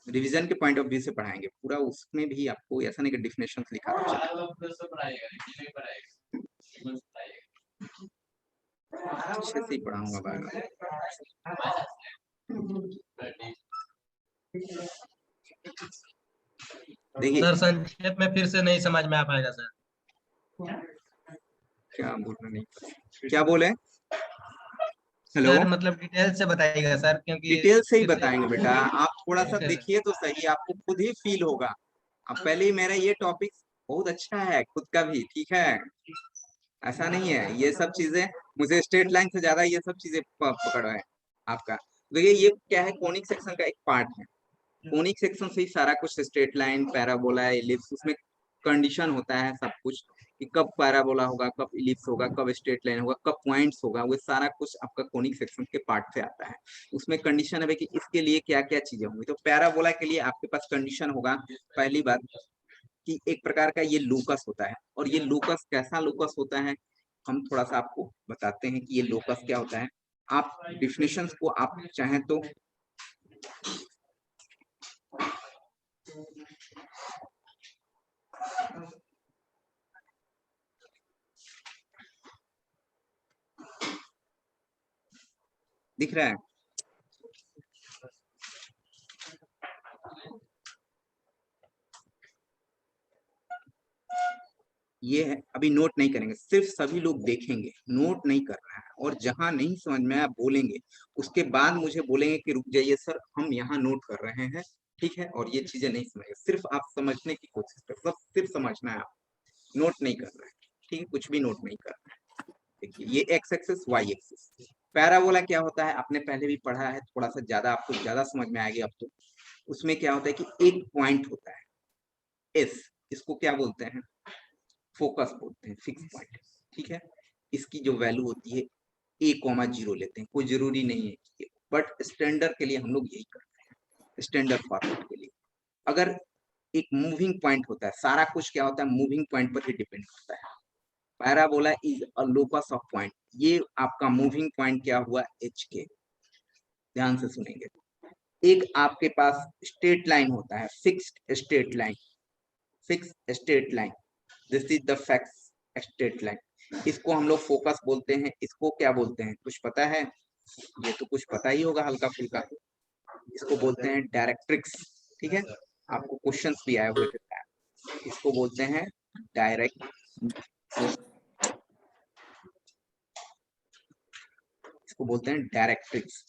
Revision के point of view से पढ़ाएंगे पूरा, उसमें भी आपको ऐसा नहीं कि डिफिनेशन लिखा था अच्छे से ही पढ़ाऊंगा बाद में। देखिए सर संक्षेप में फिर से नहीं समझ में आ पाएगा सर। क्या बोल रहे, नहीं क्या बोले, हेलो। सर मतलब डिटेल से बताइएगा सर, क्योंकि डिटेल से ही फिर से। बताएंगे बेटा, आप थोड़ा सा ठीक है सर। देखिए तो सही, आपको खुद ही फील होगा। अब पहले ही मेरा ये टॉपिक बहुत अच्छा है खुद का भी, ठीक है, ऐसा नहीं है, ये सब चीजें मुझे स्ट्रेट लाइन से ज्यादा ये सब चीजें पकड़ है आपका। देखिए ये क्या है, कोनिक सेक्शन का एक पार्ट है, कोनिक सेक्शन से ही सारा कुछ, स्ट्रेट लाइन, पैराबोला, इलिप्स, उसमें कंडीशन होता है सब कुछ कि कब पैराबोला होगा, कब इलिप्स होगा, कब स्ट्रेट लाइन होगा, कब पॉइंट्स होगा, वो सारा कुछ आपका कोनिक सेक्शन के पार्ट से आता है। उसमें कंडीशन है कि इसके लिए क्या क्या चीजें होंगी। तो पैराबोला के लिए आपके पास कंडीशन होगा, पहली बात कि एक प्रकार का ये लोकस होता है, और ये लोकस कैसा लोकस होता है हम थोड़ा सा आपको बताते हैं कि ये लोकस क्या होता है। आप डिफिनेशंस को आप चाहें तो दिख रहा है, ये है, अभी नोट नहीं करेंगे, सिर्फ सभी लोग देखेंगे, नोट नहीं कर रहा है, और जहां नहीं समझ में आया बोलेंगे, उसके बाद मुझे बोलेंगे कि रुक जाइए सर हम यहाँ नोट कर रहे हैं, ठीक है, और ये चीजें नहीं समझे, सिर्फ आप समझने की कोशिश कर, सब सिर्फ समझना है, आप नोट नहीं कर रहे हैं, ठीक है, कुछ भी नोट नहीं कर रहे हैं। देखिए ये X axis Y axis, parabola क्या होता है आपने पहले भी पढ़ा है, थोड़ा सा ज्यादा आपको ज्यादा समझ में आएगी अब तो। उसमें क्या होता है कि एक पॉइंट होता है एस, इसको क्या बोलते हैं, फोकस बोलते हैं, फिक्स पॉइंट, ठीक है, इसकी जो वैल्यू होती है a,0 लेते हैं, कोई जरूरी नहीं है, बट स्टैंडर्ड के लिए हम लोग यही करते हैं, स्टैंडर्ड फॉर्मेट के लिए। अगर एक मूविंग पॉइंट होता है, सारा कुछ क्या होता है मूविंग पॉइंट पर ही डिपेंड करता है। Parabola is a locus of point, ये आपका मूविंग पॉइंट क्या हुआ एच के, ध्यान से सुनेंगे। एक आपके पास स्ट्रेट लाइन होता है, fixed straight line, fix straight line, this is the fix straight line, इसको हम लोग फोकस बोलते हैं, इसको क्या बोलते हैं कुछ पता है, ये तो कुछ पता ही होगा हल्का फुल्का, इसको बोलते हैं डायरेक्ट्रिक्स, ठीक है, आपको क्वेश्चंस भी आए हुए थे, इसको बोलते हैं डायरेक्ट, इसको बोलते हैं डायरेक्ट्रिक्स।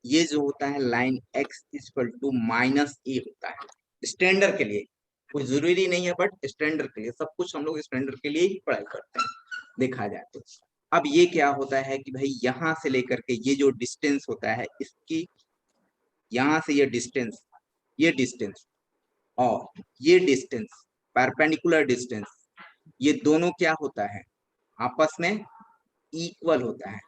ये जो होता है line x equal to minus A होता है स्टैंडर्ड के लिए, कोई जरूरी नहीं है बट स्टैंडर्ड के लिए, सब कुछ हम लोग स्टैंडर्ड के लिए ही पढ़ाई करते हैं देखा जाए तो। अब ये क्या होता है कि भाई यहाँ से लेकर के ये जो डिस्टेंस होता है इसकी, यहाँ से ये डिस्टेंस और ये डिस्टेंस, परपेंडिकुलर डिस्टेंस, ये दोनों क्या होता है आपस में इक्वल होता है।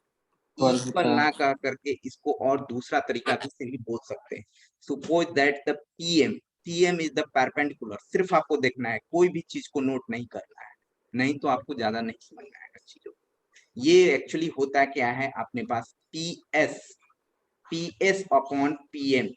इक्वल ना कर करके इसको और दूसरा तरीका से भी बोल सकते हैं, suppose that the PM is the perpendicular, सिर्फ आपको देखना है, कोई भी चीज को नोट नहीं करना है, नहीं तो आपको ज्यादा नहीं समझ में आएगा चीजों। ये एक्चुअली होता क्या है अपने पास पीएस अपॉन पीएम,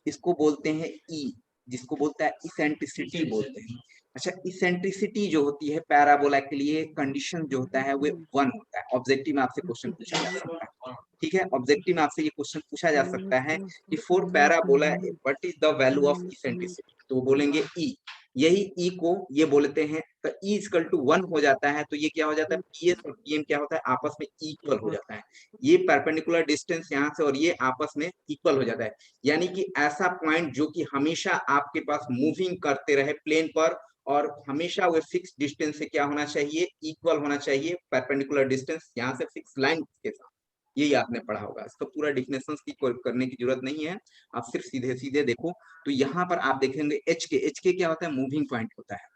इसको बोलते हैं ई, जिसको बोलता है इसेंट्रिसिटी बोलते हैं। अच्छा इसेंट्रिसिटी जो होती है पैराबोला के लिए कंडीशन जो होता है वो 1 होता है, ऑब्जेक्टिव में आपसे क्वेश्चन पूछा जा सकता है, ठीक है, ऑब्जेक्टिव में आपसे ये क्वेश्चन पूछा जा सकता है कि for parabola what is the value of eccentricity, तो बोलेंगे ई, यही ई को ये बोलते हैं, तो ई इक्वल टू 1 हो जाता है, तो ये क्या हो जाता है पीएस और पीएम क्या होता है आपस में इक्वल हो जाता है, ये परपेंडिकुलर डिस्टेंस यहाँ से और ये आपस में इक्वल हो जाता है, यानी कि ऐसा पॉइंट जो कि हमेशा आपके पास मूविंग करते रहे प्लेन पर, और हमेशा वो फिक्स डिस्टेंस से क्या होना चाहिए इक्वल होना चाहिए, परपेंडिकुलर डिस्टेंस यहाँ से फिक्स लाइन के साथ, यही आपने पढ़ा होगा, इसका पूरा डिफिनेशन की करने की जरूरत नहीं है, आप सिर्फ सीधे सीधे देखो। तो यहाँ पर आप देखेंगे एच के क्या होता है मूविंग पॉइंट होता है,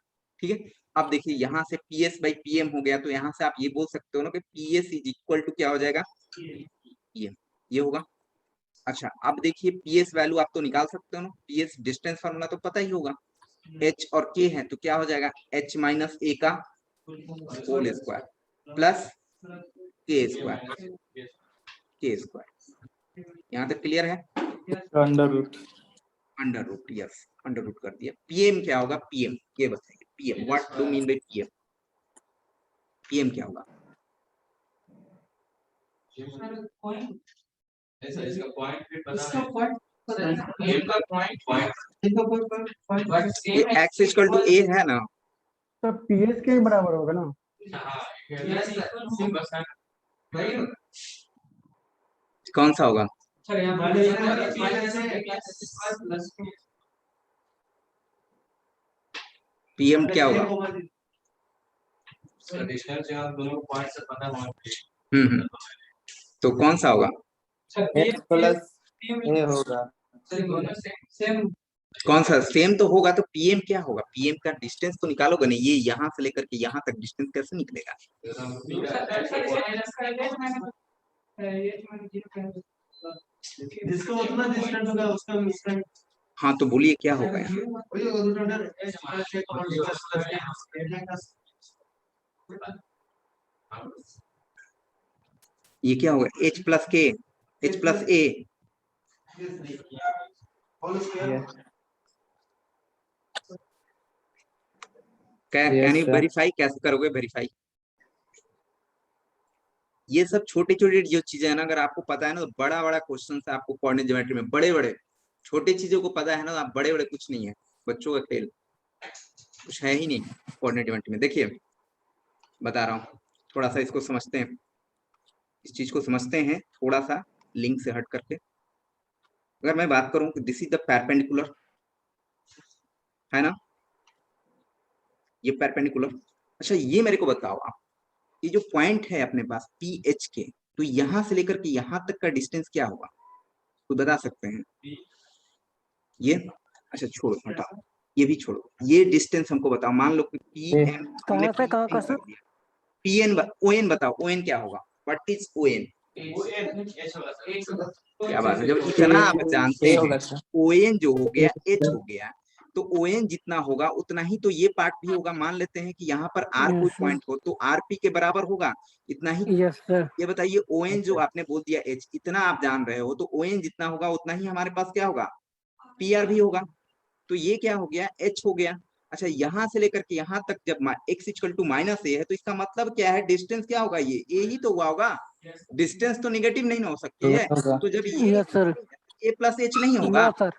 ठीक है। अब देखिए यहाँ से पीएस बाई पीएम हो गया, तो यहाँ से आप ये बोल सकते हो ना कि पीएस इज इक्वल टू क्या हो जाएगा पीएम, ये होगा। अच्छा अब देखिए पीएस वैल्यू आप तो निकाल सकते हो ना, पीएस डिस्टेंस फार्मूला तो पता ही होगा, एच और के है तो क्या हो जाएगा एच माइनस ए का whole square plus K square, यहाँ तक क्लियर है। Under root under root, yes under root कर दिया। पीएम क्या होगा? पीएम ये बताइए, PM what do mean by PM? PM क्या होगा? ये एक्स इक्वल टू ए है ना, तो पीएच के ही बराबर होगा ना। कौन सा होगा? पीएम क्या होगा? तो कौन सा होगा? एक्स प्लस ए होगा। कौन सा? सेम तो होगा, तो पीएम क्या होगा? पीएम का डिस्टेंस तो निकालोगे नहीं, ये यहाँ से लेकर के यहाँ तक डिस्टेंस कैसे निकलेगा? जिसका उतना डिस्टेंस होगा उसका हाँ तो बोलिए क्या होगा यहाँ? ये क्या होगा? एच प्लस के, H plus A. Can you verify? कैसे करोगे वेरीफाई? ये सब छोटे छोटे जो चीजें है ना, अगर आपको पता है ना तो बड़ा बड़ा क्वेश्चन है आपको कोऑर्डिनेट ज्योमेट्री में। बड़े बड़े छोटे चीजों को पता है ना, आप बड़े बड़े कुछ नहीं है, बच्चों का खेल कुछ है ही नहीं कोऑर्डिनेट ज्योमेट्री में। देखिए बता रहा हूँ, थोड़ा सा इसको समझते हैं, इस चीज को समझते हैं थोड़ा सा लिंक से हट करके। अगर मैं बात करूं कि दिस इज द परपेंडिकुलर, है ना, ये परपेंडिकुलर। अच्छा ये मेरे को बताओ आप, ये जो पॉइंट है अपने पास पी एच के, तो यहां से लेकर के यहां तक का डिस्टेंस क्या होगा? तो बता सकते हैं ये? अच्छा छोड़ो हटाओ, ये भी छोड़ो, ये डिस्टेंस हमको बताओ। मान लो कि पी एम, कहाँ से कहाँ का sir? P N, O N बताओ, ओ एन क्या होगा? What is O N? क्या बात है, जब इतना आप जानते हैं, ओ एन जो हो गया एच हो गया, तो ओ एन जितना होगा उतना ही तो ये पार्ट भी होगा। मान लेते हैं कि यहाँ पर आर कोई पॉइंट हो तो आर पी के बराबर होगा, इतना ही। Yes sir. ये बताइए ओ एन जो आपने बोल दिया एच, इतना आप जान रहे हो, तो ओ एन जितना होगा उतना ही हमारे पास क्या होगा? पी आर भी होगा। तो ये क्या हो गया? एच हो गया। अच्छा यहाँ से लेकर के यहाँ तक जब एक्स इक्वल टू माइनस ए है, तो इसका मतलब क्या है? डिस्टेंस क्या होगा? ये ही तो हुआ होगा। डिस्टेंस तो निगेटिव नहीं ना हो सकती है, तो जब ये yes sir. A plus H नहीं होगा। No sir.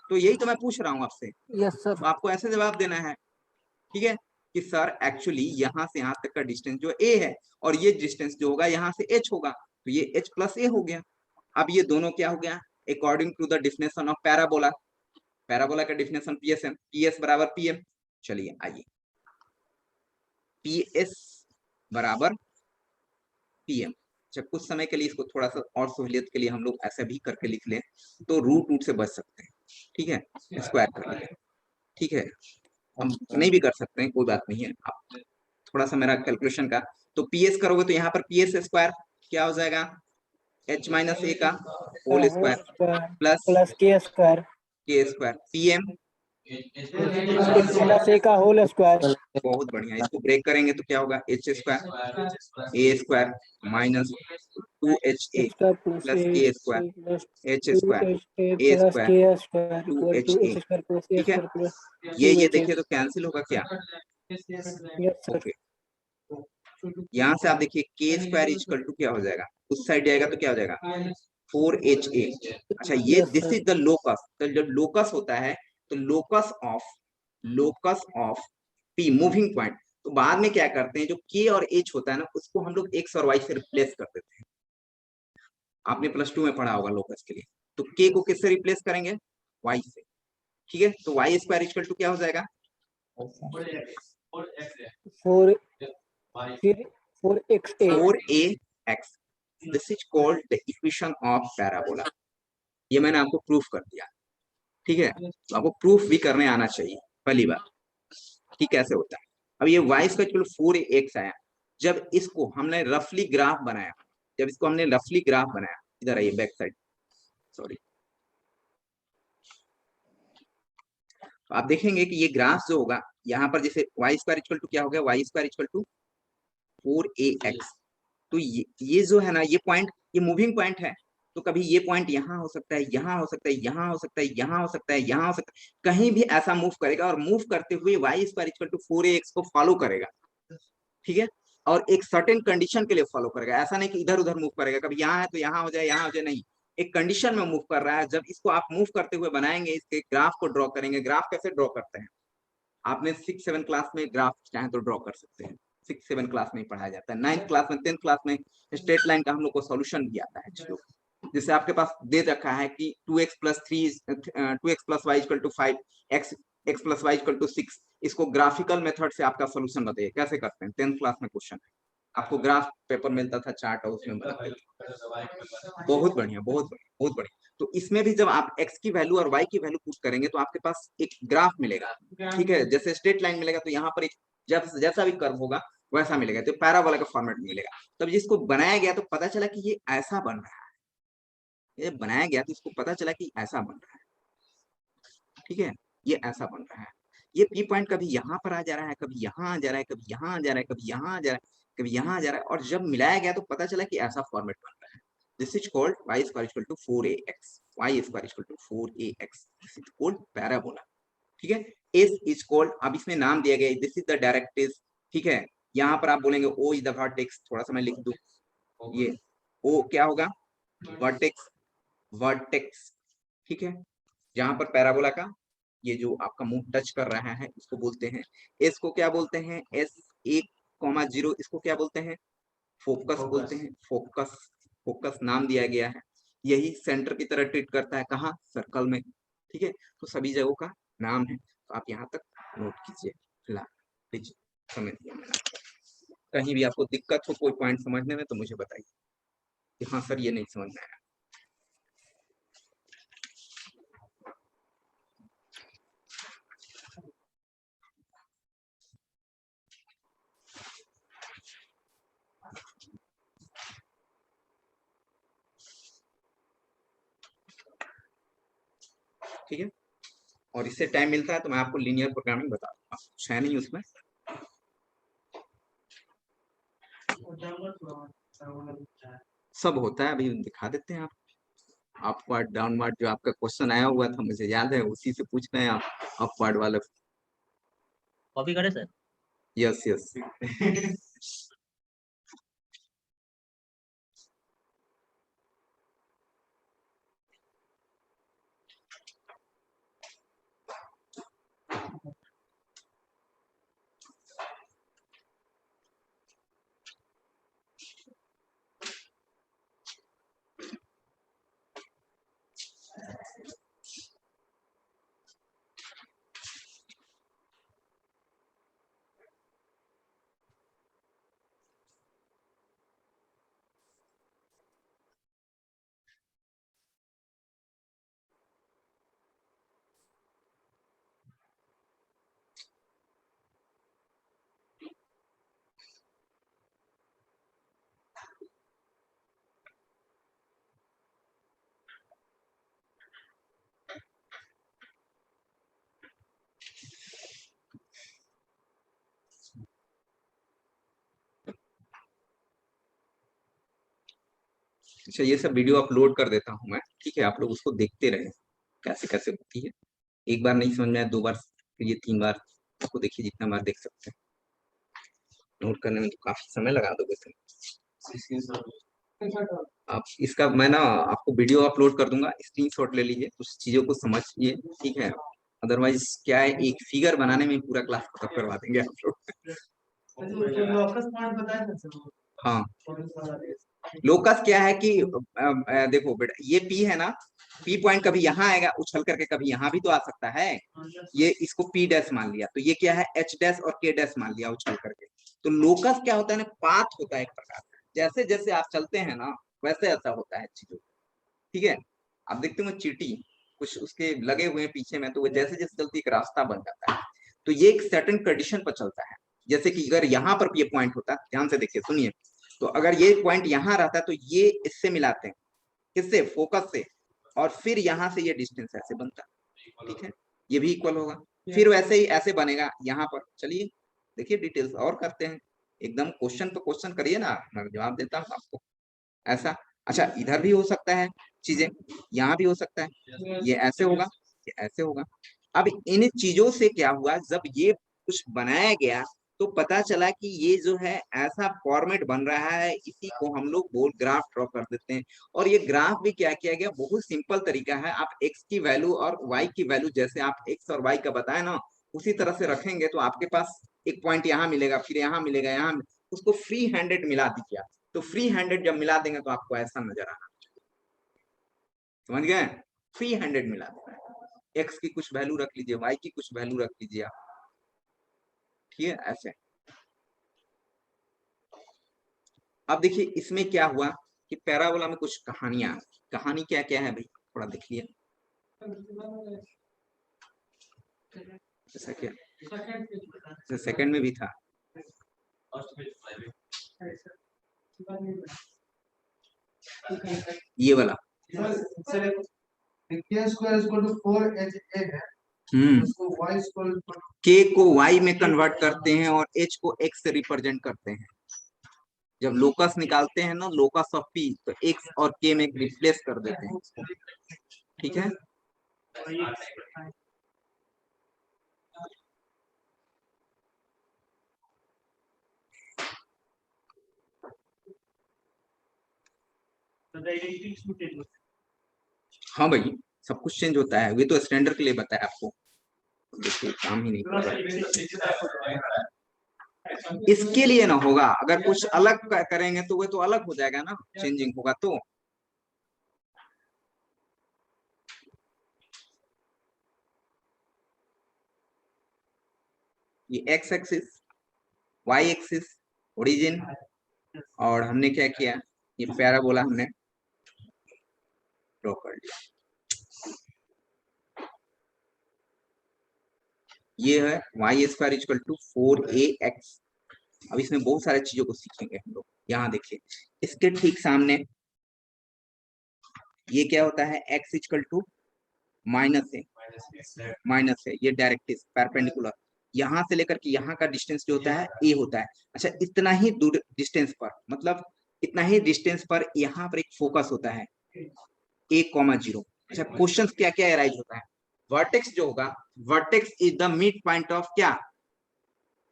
तो यही तो मैं पूछ रहा हूँ आपसे, यस सर। तो आपको ऐसे जवाब देना है, ठीक है, कि सर एक्चुअली यहाँ से यहाँ तक का डिस्टेंस जो ए है, और ये डिस्टेंस जो होगा यहाँ से एच होगा, तो ये एच प्लस ए हो गया। अब ये दोनों क्या हो गया? According to the definition of parabola, parabola का डेफिनेशन पीएस है, पीएस बराबर पीएम। चलिए आइए, पीएस बराबर पीएम। जब कुछ समय के लिए इसको थोड़ा सा और सहूलियत के लिए हम लोग ऐसा भी करके लिख लें तो रूट रूट से बच सकते हैं, ठीक है, स्क्वायर कर लेंगे, ठीक है। हम नहीं भी कर सकते हैं, कोई बात नहीं है। आप थोड़ा सा मेरा कैलकुलेशन का, तो पीएस करोगे तो यहाँ पर पीएस स्क्वायर क्या हो जाएगा? एच माइनस ए का whole square plus K square, के स्क्वायर, पीएम प्लस ए का होल स्क्वायर। बहुत बढ़िया। इसको ब्रेक करेंगे तो क्या होगा? H square A square minus 2ha plus plus A के square plus H square 2ha A plus square के square two equal H two A, H square plus A ठीक है। स्क्वायर प्लस ये देखिए तो कैंसिल होगा क्या? Yes sir. ओके, यहाँ से आप देखिए के स्क्वायर इक्वल टू क्या हो जाएगा? उस साइड जाएगा तो क्या हो जाएगा? 4ha। अच्छा ये दिस इज द लोकस, तो जब लोकस होता है तो locus of P moving point, तो बाद में क्या करते हैं, जो के और एच होता है ना, उसको हम लोग एक्स और वाई से रिप्लेस कर देते हैं। आपने प्लस 2 में पढ़ा होगा लोकस के लिए, तो के को किससे रिप्लेस करेंगे? वाई से, ठीक है। तो वाई स्क्वायर इक्वल टू क्या हो जाएगा? 4ax। This is called the equation of parabola. ये मैंने आपको प्रूफ कर दिया, ठीक है। तो आपको प्रूफ भी करने आना चाहिए पहली बार, ठीक कैसे होता है। अब ये y का इक्वल 4ax आया, जब इसको हमने रफली ग्राफ बनाया, इधर आइए बैक साइड, सॉरी, तो आप देखेंगे कि ये ग्राफ जो होगा यहाँ पर, जैसे वाई स्क्वायर इक्वल टू क्या हो गया? Y square equal to 4ax। तो ये जो है ना, ये पॉइंट, ये मूविंग पॉइंट है, तो कभी ये पॉइंट यहाँ हो सकता है, यहाँ हो सकता है, यहाँ हो सकता है, यहाँ हो सकता है, यहाँ हो सकता है, कहीं भी ऐसा मूव करेगा और मूव करते हुए y square equal to 4ax को फॉलो करेगा, ठीक है, और एक सर्टेन कंडीशन के लिए फॉलो करेगा। ऐसा नहीं कि इधर उधर मूव करेगा, कभी यहाँ है तो यहाँ हो जाए, यहाँ हो जाए, नहीं, एक कंडीशन में मूव कर रहा है। जब इसको आप मूव करते हुए बनाएंगे, इसके ग्राफ को ड्रॉ करेंगे। ग्राफ कैसे ड्रॉ करते हैं, आपने 6-7 क्लास में ग्राफ चाहे तो ड्रॉ कर सकते हैं, 6-7 क्लास में पढ़ाया जाता है। 9th क्लास में, 10th क्लास में स्ट्रेट लाइन का हम लोग को सॉल्यूशन भी आता है चीजों, जैसे आपके पास दे रखा है कि 2x plus Y equal to 5, x plus Y equal to 6, इसको ग्राफिकल मेथड से आपका सोल्यूशन बताइए कैसे करते हैं। 10th क्लास में क्वेश्चन है, आपको ग्राफ पेपर मिलता था, चार्ट, और उसमें बताते थे। बहुत बढ़िया, बहुत बढ़िया, बहुत बढ़िया। तो इसमें भी जब आप x की वैल्यू और y की वैल्यू पुट करेंगे तो आपके पास एक ग्राफ मिलेगा, ठीक है, जैसे स्ट्रेट लाइन मिलेगा तो यहाँ पर एक जैसा भी कर्व होगा वैसा मिलेगा, तो पैराबोला का फॉर्मेट मिलेगा। तब जिसको बनाया गया तो पता चला कि ये ऐसा बन रहा है, ये बनाया गया तो इसको पता चला कि ऐसा बन रहा है, ठीक है, ये ऐसा बन रहा है। ये पी पॉइंट कभी यहाँ पर आ जा रहा है, कभी यहाँ आ जा रहा है, कभी यहाँ आ जा रहा है, कभी यहाँ आ जा रहा है, कभी यहाँ आ जा रहा है, और जब मिलाया गया तो पता चला कि ऐसा फॉर्मेट बन रहा है। This is called y square equal to 4ax, y square equal to 4ax, this is called parabola, ठीक है। एस इज कॉल्ड, अब इसमें नाम दिया गया है, दिस इज द डायरेक्ट्रिक्स, ठीक है। यहाँ पर आप बोलेंगे ओ इज द वर्टेक्स, थोड़ा सा मैं लिख दूं, ये ओ क्या होगा, वर्टेक्स, वर्टेक्स, ठीक है। जहां पर पैराबोला का ये जो आपका मुंह टच कर रहा है इसको बोलते हैं, एस को क्या बोलते हैं, एस 1,0, इसको क्या बोलते हैं, फोकस बोलते हैं, फोकस, फोकस नाम दिया गया है। यही सेंटर की तरह ट्रीट करता है, कहाँ, सर्कल में, ठीक है। तो सभी जगहों का नाम है, तो आप यहाँ तक नोट कीजिए। फिलहाल लीजिए, समझ लिया मैंने। कहीं भी आपको दिक्कत हो कोई पॉइंट समझने में तो मुझे बताइए कि हाँ सर ये नहीं समझ में आया। ठीक है, और इससे टाइम मिलता है तो मैं आपको लीनियर प्रोग्रामिंग बता दूंगा, कुछ है नहीं उसमें, सब होता है। अभी दिखा देते हैं आप अपवर्ड डाउनवर्ड, जो आपका क्वेश्चन आया हुआ था मुझे याद है, उसी से पूछ रहे हैं आप, अपवर्ड वाला। कॉपी करे सर? Yes yes. अच्छा, ये सब वीडियो अपलोड कर देता हूँ मैं, ठीक है, आप लोग उसको देखते रहे कैसे कैसे होती है। एक बार नहीं समझ में आया, 2 बार, फिर ये 3 बार, उसको देखिए, जितना बार देख सकते हैं। नोट करने में तो काफी समय लगा दोगे तुम। आप इसका मैं ना आपको वीडियो अपलोड कर दूंगा, स्क्रीनशॉट ले लीजिए, कुछ चीजों को समझिए, ठीक है। अदरवाइज क्या है, एक फिगर बनाने में पूरा क्लास खत्म करवा देंगे आप लोग। हाँ, लोकस क्या है कि देखो बेटा, ये पी है ना, पी पॉइंट कभी यहाँ आएगा उछल करके, कभी यहाँ भी तो आ सकता है। ये इसको पी डैश मान लिया, तो ये क्या है, एच डैश और के डैश मान लिया उछल करके। तो लोकस क्या होता है ना, पाथ होता है एक प्रकार का, जैसे जैसे आप चलते हैं ना वैसे ऐसा होता है चीजों, ठीक है। आप देखते हो चींटी कुछ उसके लगे हुए हैं पीछे में, तो वो जैसे जैसे चलती एक रास्ता बन जाता है। तो ये एक सर्टेन कंडीशन पर चलता है, जैसे कि अगर यहाँ पर ये पॉइंट होता, ध्यान से देखिए, सुनिए, तो अगर ये पॉइंट यहाँ रहता तो ये इससे मिलाते हैं, किससे, फोकस से, और फिर यहाँ से ये डिस्टेंस ऐसे बनता, ठीक है, ये भी इक्वल होगा, फिर वैसे ही ऐसे बनेगा यहाँ पर। चलिए देखिए डिटेल्स और करते हैं, एकदम क्वेश्चन पे क्वेश्चन करिए ना, मैं जवाब देता हूँ आपको। ऐसा अच्छा इधर भी हो सकता है चीजें, यहाँ भी हो सकता है, ये ऐसे होगा, ये ऐसे होगा। अब इन चीजों से क्या हुआ, जब ये कुछ बनाया गया तो पता चला कि ये जो है ऐसा फॉर्मेट बन रहा है, इसी को हम लोग बोल ग्राफ ड्रॉ कर देते हैं। और ये ग्राफ भी क्या किया गया, बहुत सिंपल तरीका है। आप x की वैल्यू और y की वैल्यू, जैसे आप x और y का बताए ना, उसी तरह से रखेंगे तो आपके पास एक पॉइंट यहाँ मिलेगा, फिर यहाँ मिलेगा, यहाँ उसको फ्री हैंडेड मिला दीजिए आप। तो फ्री हैंडेड जब मिला देंगे तो आपको ऐसा नजर आना, समझ गए? फ्री हैंडेड मिला देना है, x की कुछ वैल्यू रख लीजिए, y की कुछ वैल्यू रख लीजिए आप, ठीक है ऐसे। अब देखिए इसमें क्या हुआ कि पैराबोला में कुछ कहानियां, कहानी क्या क्या है भाई थोड़ा देखिए। सेकंड में भी था, ये वाला के को y में कन्वर्ट करते हैं और h को x से रिप्रेजेंट करते हैं। जब लोकस निकालते हैं ना, लोकस ऑफ p, तो x और k में रिप्लेस कर देते हैं, ठीक है। हाँ भाई सब कुछ चेंज होता है, ये तो स्टैंडर्ड के लिए बताया आपको, देखिए काम ही नहीं कर रहा। इसके लिए ना होगा, अगर कुछ अलग करेंगे तो वो तो अलग हो जाएगा ना, चेंजिंग होगा तो। ये x axis, y axis origin, और हमने क्या किया, ये पैराबोला हमने ड्रॉ कर लिया। ये है y square equal to 4ax। अब इसमें बहुत सारे चीजों को सीखेंगे हम लोग। यहाँ देखिए इसके ठीक सामने ये क्या होता है, x इक्वल टू माइनस है, ये डायरेक्ट परपेंडिकुलर, यहाँ से लेकर के यहाँ का डिस्टेंस जो होता है a होता है। अच्छा इतना ही दूर डिस्टेंस पर, मतलब इतना ही डिस्टेंस पर यहाँ पर एक फोकस होता है a,0। अच्छा क्वेश्चन क्या क्या अराइज होता है, वर्टेक्स जो होगा, vertex is the mid point of क्या,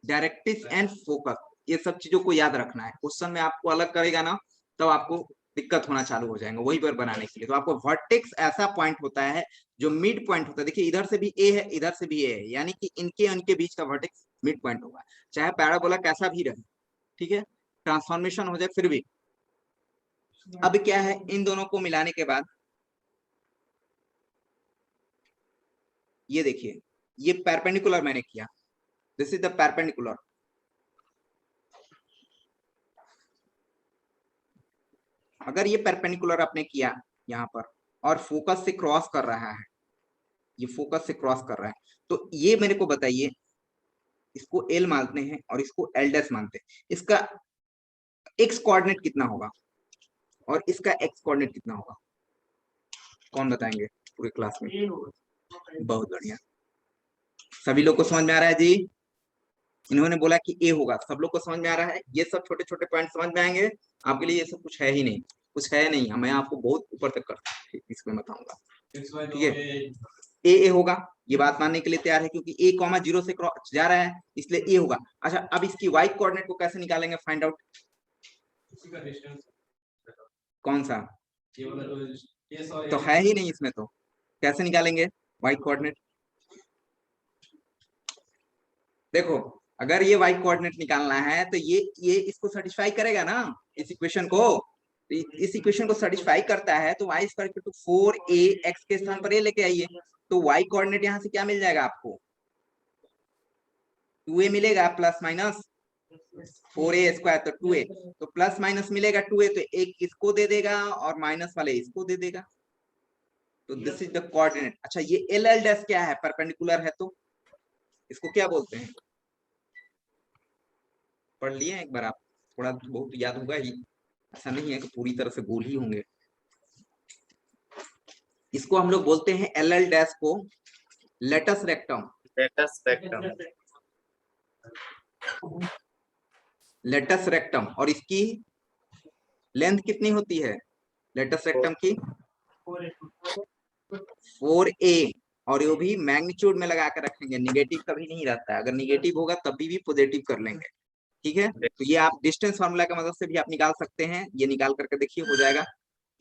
डायरेक्ट्रिक्स एंड फोकस। ये सब चीजों को याद रखना है, क्वेश्चन में आपको अलग करेगा ना तब आपको दिक्कत होना चालू हो जाएगा वही पर बनाने के लिए। तो आपको वर्टेक्स ऐसा पॉइंट होता है जो मिड पॉइंट होता है, देखिए इधर से भी ए है, इधर से भी ए है, यानी कि इनके बीच का वर्टेक्स मिड पॉइंट होगा, चाहे पैराबोला कैसा भी रहे, ठीक है, ट्रांसफॉर्मेशन हो जाए फिर भी। अब क्या है, इन दोनों को मिलाने के बाद ये देखिए, ये परपेंडिकुलर मैंने किया, दिस इज द परपेंडिकुलर। अगर ये परपेंडिकुलर आपने किया यहाँ पर और फोकस से क्रॉस कर रहा है, ये फोकस से क्रॉस कर रहा है, तो ये मेरे को बताइए, इसको एल मानते हैं और इसको एल डैश मानते हैं, इसका एक्स कोऑर्डिनेट कितना होगा और इसका एक्स कोऑर्डिनेट कितना होगा, कौन बताएंगे पूरे क्लास में? बहुत बढ़िया, सभी लोग को समझ में आ रहा है जी? इन्होंने बोला कि ए होगा, सब लोग को समझ में आ रहा है? ये सब छोटे छोटे पॉइंट समझ में आएंगे आपके लिए, ये सब कुछ है ही नहीं, कुछ है नहीं, मैं आपको बहुत ऊपर तक कर इसमें बताऊंगा, ठीक है। ए होगा, ये बात मानने के लिए तैयार है, क्योंकि a कॉमा 0 से क्रॉस जा रहा है इसलिए ए होगा। अच्छा अब इसकी y कोऑर्डिनेट को कैसे निकालेंगे, फाइंड आउट, कौन सा, तो है ही नहीं इसमें, तो कैसे निकालेंगे y कोऑर्डिनेट? देखो अगर ये y कोऑर्डिनेट निकालना है तो ये इसको सेटिस्फाई करेगा ना, इस इक्वेशन को, इस इक्वेशन को सेटिस्फाई करता है तो y square equal to 4ax के स्थान पर a लेके आइए, तो y कोऑर्डिनेट यहाँ से क्या मिल जाएगा आपको, 2a मिलेगा, प्लस माइनस 4a स्क्वायर तो 2a, तो प्लस माइनस मिलेगा 2a, तो एक इसको दे देगा और माइनस वाले इसको दे देगा, तो दिस इज द कोऑर्डिनेट। अच्छा ये एल एल डैश क्या है, परपेंडिकुलर है, तो इसको क्या बोलते हैं, पढ़ लिए एक बार आप, थोड़ा बहुत याद होगा ही, ऐसा नहीं है कि पूरी तरह से गोल ही होंगे। इसको हम लोग बोलते हैं एल एल डैश को लेटस रेक्टम, लेटस रेक्टम, और इसकी लेंथ कितनी होती है लेटेस्ट रेक्टम की 4a, और ये भी मैग्नीट्यूड में लगा कर रखेंगे, निगेटिव कभी नहीं रहता है, अगर निगेटिव होगा तभी भी पॉजिटिव कर लेंगे, ठीक है। तो ये आप डिस्टेंस फार्मूला की मदद से भी आप निकाल सकते हैं, ये निकाल करके देखिए हो जाएगा।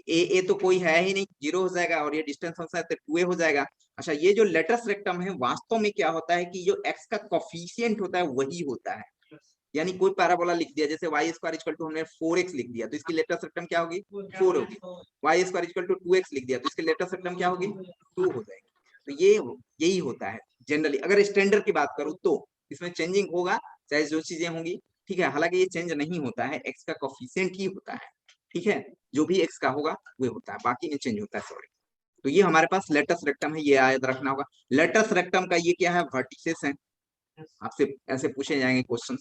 ए तो कोई है ही नहीं, 0 हो जाएगा, और ये डिस्टेंस फंक्शन है तो 2a हो जाएगा। अच्छा, ये जो लेटेस्ट रेक्टम है वास्तव में क्या होता है कि जो x का कोफिशिएंट होता है वही होता है, यानी कोई पैराबोला लिख दिया, जैसे y स्क्वायर इक्वल टू हमने 4x लिख दिया तो इसकी लेटेस्ट रेक्टम क्या होगी 4 होगी, y square equal to 2x लिख दिया तो इसकी लेटेस्ट रेक्टम क्या होगी 2 हो जाएगी। तो ये यही होता है जनरली। अगर स्टैंडर्ड की बात करूं तो इसमें चेंजिंग होगा, चाहे जो चीजें होंगी, ठीक है। हालांकि ये चेंज नहीं होता है, x का कोफिशिएंट ही होता है, ठीक है, जो भी x का होगा वो होता है, बाकी नहीं चेंज होता है, सॉरी। तो ये हमारे पास लेटेस्ट रेक्टम है, ये याद रखना होगा। लेटेस्ट रेक्टम का ये क्या है, वर्टिसेस है, आपसे ऐसे पूछे जाएंगे क्वेश्चन।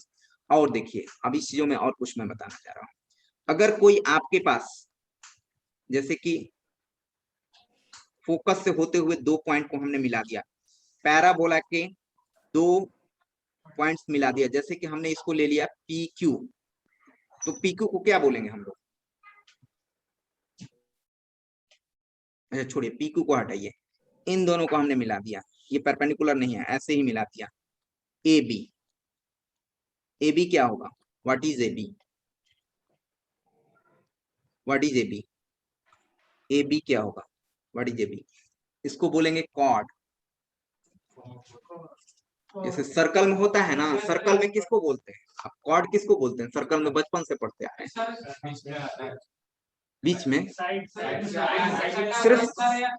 और देखिए अब इस चीजों में और कुछ मैं बताना चाह रहा हूं। अगर कोई आपके पास जैसे कि फोकस से होते हुए 2 पॉइंट को हमने मिला दिया, पैराबोला के 2 पॉइंट्स मिला दिया, जैसे कि हमने इसको ले लिया PQ, तो PQ को क्या बोलेंगे हम लोग, अच्छा छोड़िए PQ को हटाइए, इन दोनों को हमने मिला दिया, ये परपेंडिकुलर नहीं है, ऐसे ही मिला दिया। AB क्या होगा, what is AB, what is AB, AB क्या होगा, व्हाट इज AB, इसको बोलेंगे कॉर्ड। जैसे सर्कल में होता है ना, सर्कल में किसको बोलते हैं आप, कॉर्ड किसको बोलते हैं, सर्कल में बचपन से पढ़ते आ रहे हैं, बीच में सिर्फ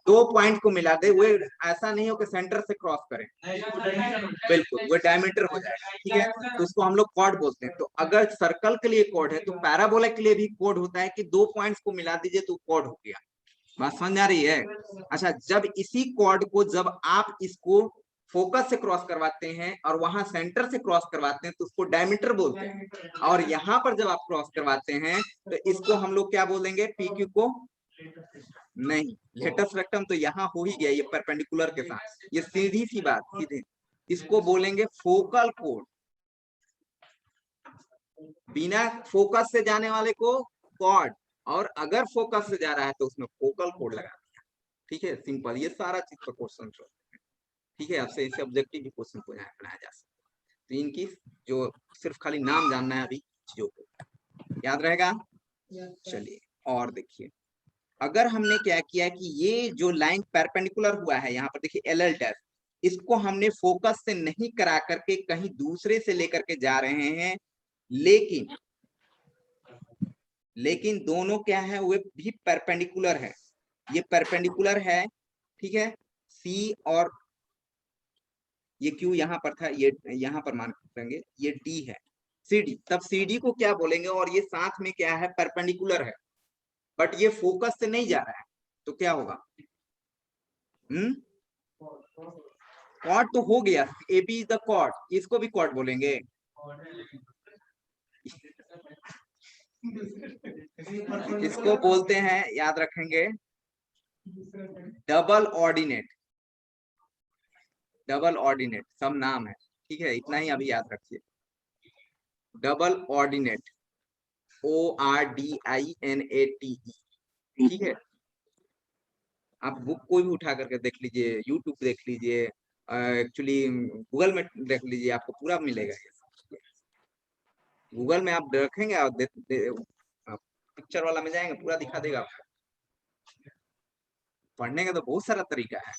2 पॉइंट को मिला दे, वो ऐसा नहीं हो कि सेंटर से क्रॉस करें, बिल्कुल वो डायमीटर हो जाएगा, ठीक है, तो उसको हम लोग कॉर्ड बोलते हैं। तो अगर सर्कल के लिए कॉर्ड है तो पैराबोला के लिए भी कॉर्ड होता है कि 2 पॉइंट्स को मिला दीजिए तो कॉर्ड हो गया, बात समझ आ रही है। अच्छा, जब इसी कॉर्ड को जब आप इसको फोकस से क्रॉस करवाते हैं और वहां सेंटर से क्रॉस करवाते हैं तो उसको डायमीटर बोलते हैं, और यहाँ पर जब आप क्रॉस करवाते हैं तो इसको हम लोग क्या बोलेंगे, PQ को नहीं, लेटेस्ट रेक्टम तो यहाँ हो ही गया, ये परपेंडिकुलर के साथ, ये सीधी सी बात, सीधे इसको बोलेंगे फोकल कोड, बिना फोकस से जाने वाले को कॉर्ड, और अगर फोकस से जा रहा है तो उसमें फोकल कोड लगा दिया, ठीक है, सिंपल, ये सारा चीज का क्वेश्चन, ठीक है, आपसे इसे ऑब्जेक्टिव भी क्वेश्चन को बनाया जा सकता है। तो इनकी जो सिर्फ खाली नाम जानना है, अभी चीजों को याद रहेगा। चलिए और देखिए, अगर हमने क्या किया कि ये जो लाइन परपेंडिकुलर हुआ है यहाँ पर देखिए LL डैश, इसको हमने फोकस से नहीं करा करके कहीं दूसरे से लेकर के जा रहे हैं, लेकिन दोनों क्या है, वे भी परपेंडिकुलर है, ये परपेंडिकुलर है, ठीक है, C और ये Q यहाँ पर था, ये यहाँ पर मान लेंगे ये D है, CD, तब CD को क्या बोलेंगे, और ये साथ में क्या है, परपेंडिकुलर है, बट ये फोकस से नहीं जा रहा है, तो क्या होगा, कॉर्ड तो हो गया, AB इज द कॉर्ड, इसको भी कॉर्ड बोलेंगे, इसको बोलते हैं, याद रखेंगे, डबल ऑर्डिनेट, डबल ऑर्डिनेट सब नाम है, ठीक है, इतना ही अभी याद रखिए, डबल ऑर्डिनेट, ORDINATE, ठीक है। आप बुक कोई भी उठा करके देख लीजिए, यूट्यूब देख लीजिए, एक्चुअली गूगल में देख लीजिए, आपको पूरा मिलेगा, ये गूगल में आप रखेंगे और पिक्चर वाला में जाएंगे, पूरा दिखा देगा आपको। पढ़ने का तो बहुत सारा तरीका है,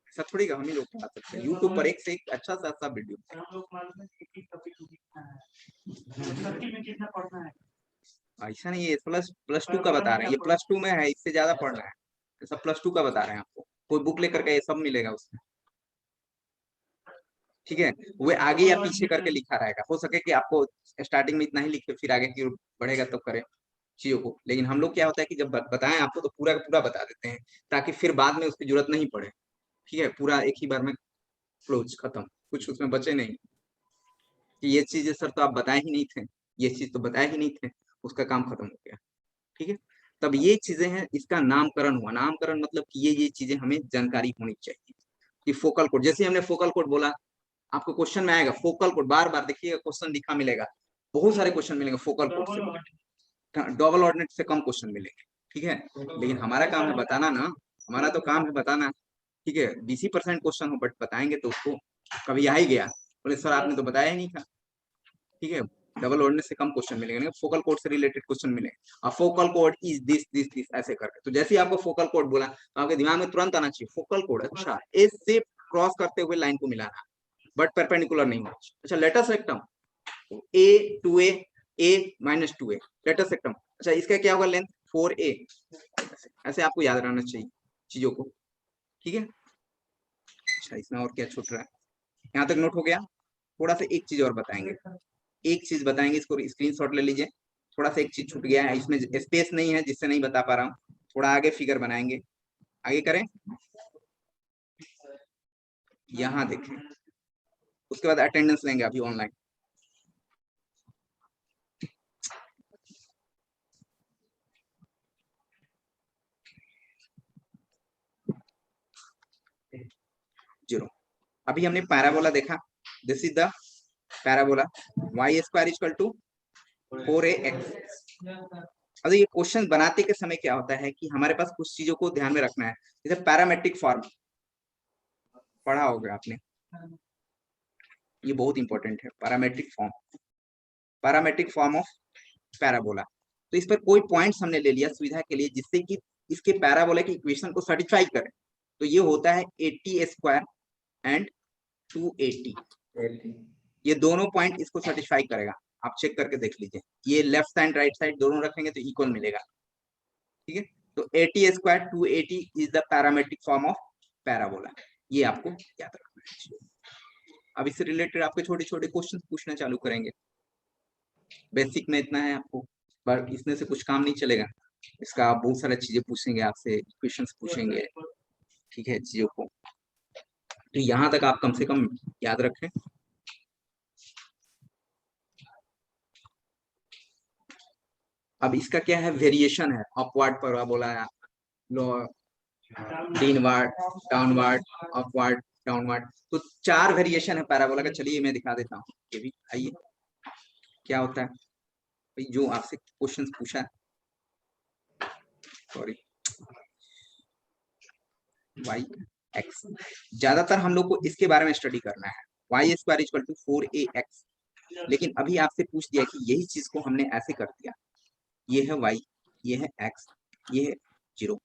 ऐसा थोड़ी हम ही लोग पढ़ा सकते हैं, यूट्यूब पर एक से एक अच्छा सा अच्छा वीडियो, ऐसा नहीं है, प्लस 2 का बता रहे हैं, ये +2 में है, इससे ज्यादा पढ़ना है, ऐसा +2 का बता रहे हैं आपको, कोई बुक लेकर के ये सब मिलेगा उसमें, ठीक है, वो आगे या पीछे करके लिखा रहेगा, हो सके कि आपको स्टार्टिंग में इतना ही लिखे, फिर आगे की ओर बढ़ेगा तो करें चीजों को, लेकिन हम लोग क्या होता है कि जब बताएं आपको तो पूरा का पूरा बता देते हैं, ताकि फिर बाद में उसकी जरूरत नहीं पड़े, ठीक है, पूरा एक ही बार में क्लोज खत्म, कुछ उसमें बचे नहीं कि ये चीजें सर तो आप बताए ही नहीं थे, ये चीज तो बताए ही नहीं थे, उसका काम खत्म हो गया, ठीक है। तब ये चीजें हैं, इसका नामकरण हुआ, नामकरण मतलब कि ये चीजें हमें जानकारी होनी चाहिए कि फोकल कोड, जैसे हमने फोकल कोड बोला, आपको क्वेश्चन में आएगा फोकल कोड, बार बार देखिएगा क्वेश्चन लिखा मिलेगा, बहुत सारे क्वेश्चन मिलेंगे फोकल कोड से, डबल ऑर्डिनेट से कम क्वेश्चन मिलेंगे, ठीक है, लेकिन हमारा काम है बताना ना, हमारा तो काम है बताना। ठीक है, 20% क्वेश्चन हो बट बताएंगे तो उसको कभी आ ही गया, बोले सर आपने तो बताया ही नहीं था। ठीक है, डबल वर्ड से कम क्वेश्चन मिलेंगे, फोकल कोड से रिलेटेड क्वेश्चन मिलेंगे। अब focal code is this this this ऐसे करके, तो जैसे ही आपको फोकल कोड बोला तो आपके दिमाग में तुरंत आना चाहिए फोकल कोड, अच्छा एस से क्रॉस करते हुए लाइन को मिलाना, बट परपेंडिकुलर नहीं होना। अच्छा latus rectum A two A minus two A latus rectum, अच्छा इसका क्या होगा लेंथ 4a, ऐसे आपको याद रहना चाहिए चीजों को। ठीक है, अच्छा इसमें और क्या छूट रहा है, यहाँ तक नोट हो गया। थोड़ा सा एक चीज और बताएंगे, एक चीज बताएंगे, इसको स्क्रीनशॉट ले लीजिए। थोड़ा सा एक चीज छूट गया है, इसमें स्पेस नहीं है जिससे नहीं बता पा रहा हूँ, थोड़ा आगे फिगर बनाएंगे, आगे करें, यहाँ देखें, उसके बाद अटेंडेंस लेंगे अभी ऑनलाइन। जीरो, अभी हमने पैराबोला देखा, this is the parabola, y square equal to 4ax। अब ये क्वेश्चन बनाते के समय क्या होता है कि हमारे पास कुछ चीजों को ध्यान में रखना है, जैसे पैरामेट्रिक फॉर्म पढ़ा होगा आपने, ये बहुत इंपॉर्टेंट है, पैरामेट्रिक फॉर्म ऑफ पैराबोला। तो इस पर कोई पॉइंट्स हमने ले लिया सुविधा के लिए, जिससे कि इसके पैराबोला की इक्वेशन को सर्टिफाई करें। तो ये होता है 80 स्क्वायर एंड 280, ये दोनों पॉइंट इसको सर्टिफाई करेगा, आप चेक करके देख लीजिए, ये लेफ्ट साइड राइट साइड दोनों रखेंगे तो इक्वल मिलेगा। ठीक है, तो 80 square 280 is the parametric form of parabola, ये आपको याद रखना है। अब इससे रिलेटेड आपके छोटे छोटे क्वेश्चन पूछना चालू करेंगे, बेसिक में इतना है आपको, पर इसमें से कुछ काम नहीं चलेगा, इसका बहुत सारी चीजें पूछेंगे आपसे, क्वेश्चंस पूछेंगे। ठीक है, चीजों को तो यहाँ तक आप कम से कम याद रखें। अब इसका क्या है, वेरिएशन है, upward parabola, inward, downward, upward, downward, तो 4 वेरिएशन है पैराबोला का। चलिए मैं दिखा देता हूँ, ये भी आइए, क्या होता है भाई जो आपसे क्वेश्चन पूछा है, सॉरी वाई एक्स, ज्यादातर हम लोग को इसके बारे में स्टडी करना है, Y square equal to 4ax, लेकिन अभी आपसे पूछ दिया कि यही चीज को हमने ऐसे कर दिया, ये है y, ये है x, ये है 0,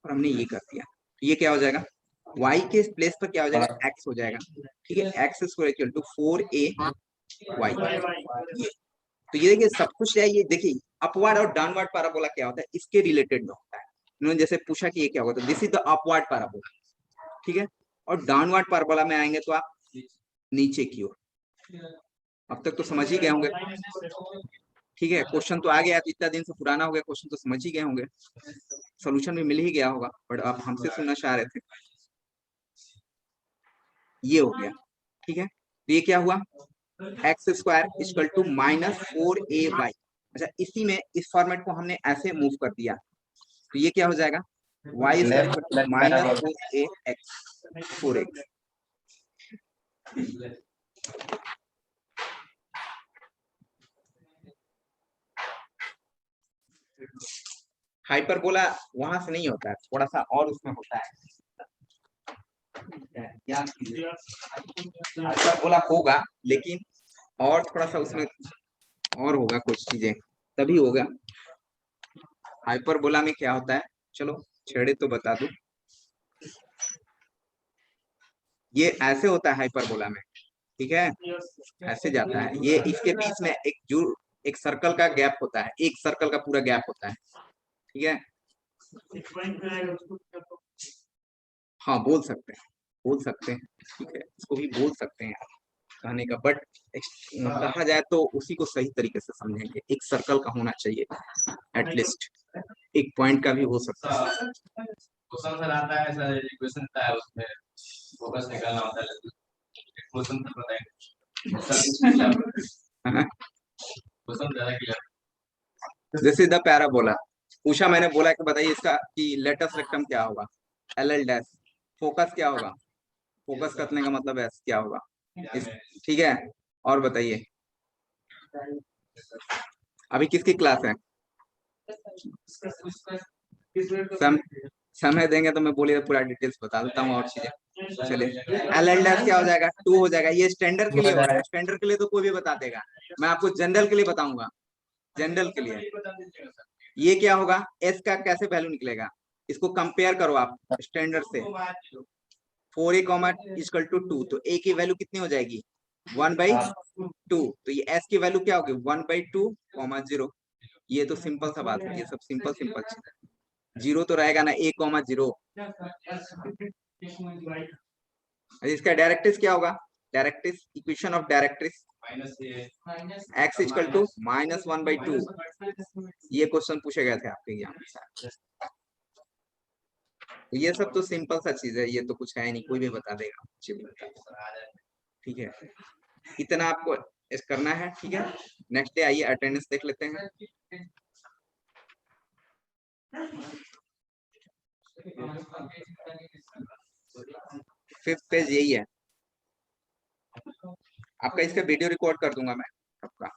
और हमने ये कर दिया, तो ये क्या हो जाएगा, y के प्लेस पर क्या हो जाएगा, x हो जाएगा। ठीक है, x square equal to 4ay, ये तो ये देखिए सब कुछ है, ये देखिए अपवर्ड और डाउनवर्ड पैराबोला क्या होता है, इसके रिलेटेड में होता है। उन्होंने जैसे पूछा कि ये क्या होगा, तो this is the upward parabola. ठीक है, और डाउनवर्ड पैराबोला में आएंगे तो आप नीचे की ओर, अब तक तो समझ ही गए होंगे। ठीक है, क्वेश्चन तो आ गया, तो इतना दिन से पुराना हो गया, क्वेश्चन तो समझ ही गए होंगे, सोल्यूशन भी मिल ही गया होगा, बट आप हमसे सुनना चाह रहे थे, ये हो गया। ठीक है, तो ये क्या हुआ, x square equal to -4ay। अच्छा इसी में इस फॉर्मेट को हमने ऐसे मूव कर दिया, तो ये क्या हो जाएगा, y square -4ax 4x। Hyperbola वहां से नहीं होता है, थोड़ा सा और उसमें होता है, हाइपरबोला होगा लेकिन और थोड़ा सा उसमें और होगा, कुछ चीजें तभी होगा। हाइपरबोला में क्या होता है, चलो छेड़े तो बता दूं, ये ऐसे होता है हाइपरबोला में। ठीक है, ऐसे जाता है, ये इसके बीच में एक सर्कल का गैप होता है, एक सर्कल का पूरा गैप होता है। ठीक है, हाँ बोल सकते हैं, बोल सकते हैं, ठीक है, इसको भी बोल सकते हैं कहने का, बट कहा जाए तो उसी को सही तरीके से समझेंगे, एक सर्कल का होना चाहिए एटलीस्ट, एक पॉइंट का भी हो सकता है। क्वेश्चन सर आता है सर, इक्वेशन आता है, उसमें फोकस निकालना होता है, क्वेश्चन तो पता है क्वेश्चन ज्यादा किया। दिस इज द पैराबोला, पूछा मैंने, बोला कि बताइए इसका कि लेटस रेक्टम क्या होगा, LL डैश, फोकस क्या होगा, फोकस करने का मतलब एस क्या होगा, ठीक है, और बताइए अभी किसकी क्लास है, समय देंगे तो मैं बोलिए पूरा डिटेल्स बता देता हूँ और चीजें। चलिए एल डैश क्या हो जाएगा 2 हो जाएगा। ये स्टैंडर्ड के लिए होगा, स्टैंडर्ड के लिए तो कोई भी बता देगा, मैं आपको जनरल के लिए बताऊंगा। जनरल के लिए ये क्या होगा, एस का कैसे वैल्यू निकलेगा, इसको कंपेयर करो आप स्टैंडर्ड से। 4a, 2, तो a की वैल्यू कितनी हो जाएगी 1/2, तो ये s की वैल्यू क्या होगी 1/2, 0। ये तो सिंपल सा बात है, ये सब सिंपल चीज है। 0 तो रहेगा ना, a, 0। इसका डायरेक्ट्रिक्स क्या होगा, directrix equation of directrix x = -1/2। ये क्वेश्चन पूछे गए थे आपके एग्जाम में। ये सब तो सिंपल सा चीज है, ये तो कुछ है नहीं, कोई भी बता देगा, ठीक है। इतना आपको इस करना है, ठीक है। नेक्स्ट डे आइए अटेंडेंस देख लेते हैं। फिफ्थ पेज यही है आपका, इसका वीडियो रिकॉर्ड कर दूंगा मैं आपका,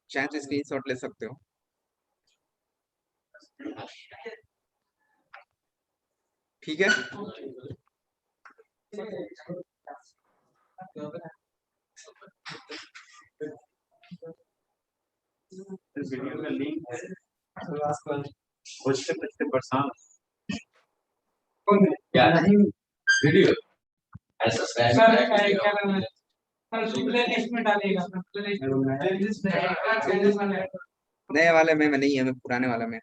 चाहे तो स्क्रीनशॉट ले सकते हो। ठीक है, वीडियो का लिंक है, पूछते पूछते परेशान क्या वीडियो ऐसा नए वाले में नहीं है, मैं पुराने वाला में।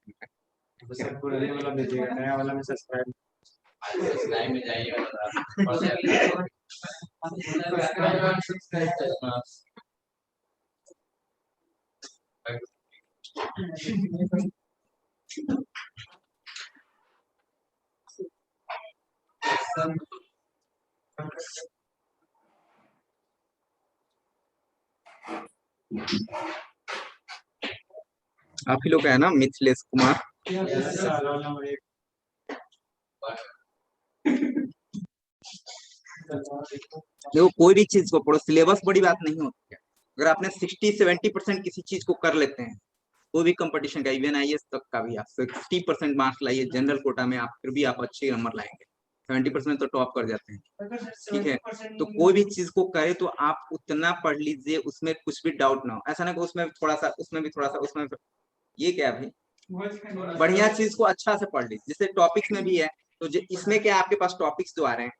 पुराने वाला भेजिएगा, नया वाला में सब्सक्राइब में जाइए। आप ही लोग का है ना मिथिलेश कुमार। देखो कोई भी चीज को पढ़ो, सिलेबस बड़ी बात नहीं होती है। अगर आपने 60-70% किसी चीज को कर लेते हैं, कोई भी कंपटीशन का, इवन IAS तक का भी आप 60% मार्क्स लाइए जनरल कोटा में, आप फिर भी आप अच्छे नंबर लाएंगे। 70% तो टॉप कर जाते हैं, ठीक है। तो कोई भी चीज को करे तो आप उतना पढ़ लीजिए, उसमें कुछ भी डाउट ना हो। ऐसा ना कि उसमें थोड़ा सा, उसमें भी थोड़ा सा, उसमें ये क्या है भाई, बढ़िया चीज को अच्छा से पढ़ लीजिए। जैसे टॉपिक्स में भी है, तो इसमें क्या आपके पास टॉपिक्स जो आ रहे हैं